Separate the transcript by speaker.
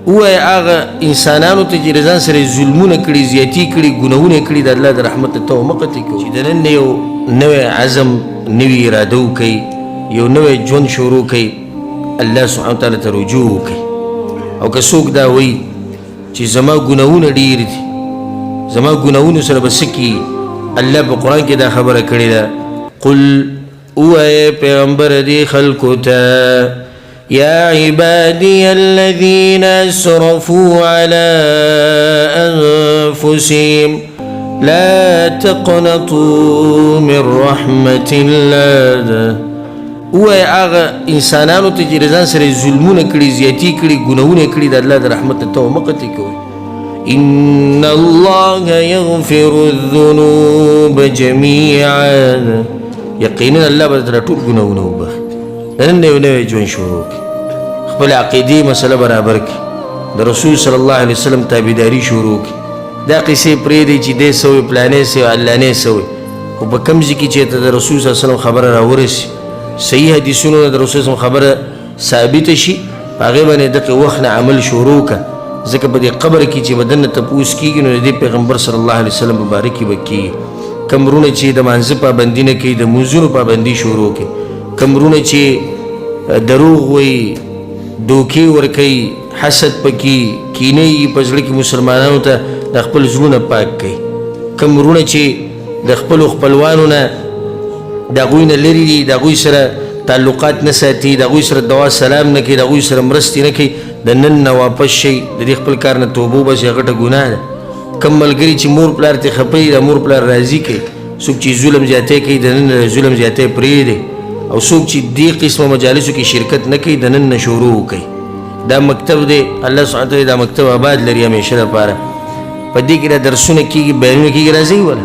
Speaker 1: وای هغه انسانانو ته چې رضان سره ظلمونه کړي زیاتی کړي ګناهونه کړي د الله د رحمت ته مقتی کو چې د نن یو نوې عزم نوې اراده وکړي یو نوې ژوند شروع کړي الله سبحانه وتعالی ته رجوع وکړي او که څوک دا وایي چې زما ګناهونه ډېر دي زما ګناهونو سره به څه کېږي الله په قرآن کې دا خبره کړې ده قل ووایه پیغمبر دې خلکو ته يا عبادي الذين أسرفوا على أنفسهم لا تقنطوا من رحمة الله وای هغه انسانانو ته چې رضان سره ظلمونه کړي زیاتی کړي ګناهونه کړي د الله د رحمت ته مقتی کوي إن الله يغفر الذنوب جميعا یقینا الله به تر ټول ګناهونه وبخښي نن یو نوی ژوند شروع کړي خپل عقیدې مسله برابر کړي د رسول صلی الله علیه وسلم تابعداري شروع کړي دا قصې پرېږدئ چې دې سوی پلانې سوی علانې سوی خو په کوم ځای کې چې ته د رسول صلی الله علیه وسلم خبره راورسي صحیح حدیثونو د رسول صلی الله علیه وسلم خبره ثابته شي په هغې باندې دغه وخت نه عمل شروع کړه ځکه په دې قبر کې چې بدن نه تپوس کېږي نو د دې پیغمبر صلی الله علیه وسلم په باره کې به کېږي کوم وروڼه چې د مانځه پابندي نه کوي د لمونځونو پابندي شروع کړي کوم وروڼه چې دروغ وایي دوکې ورکوي حسد پکې کینې یې په زړه کې مسلمانانو ته د خپل زړونه پاک کوي کوم وروڼه چې د خپلو خپلوانو نه د هغوی نه لرې دي د هغوی سره تعلقات نه ساتي د هغوی سره دعا سلام نه کوي د هغوی سره مرستې نه کوي د نن نه واپس شي د دې خپل کار نه توبه وباسي غټه ګناه ده کوم ملګري چې مور پلار ته خپوي د مور پلار راضي کوي څوک چې ظلم زیاتی کوي د نن ظلم زیاتی پرېږدي او څوک چې دې قسمه مجالسو کې شرکت نه کوي د نن نه شروع کوي دا مکتب دی الله سبحانه وتعالی دا مکتب آباد لري همیشه لپاره په دې کې دا درسونه کېږي بیانونه کېږي راځئ وله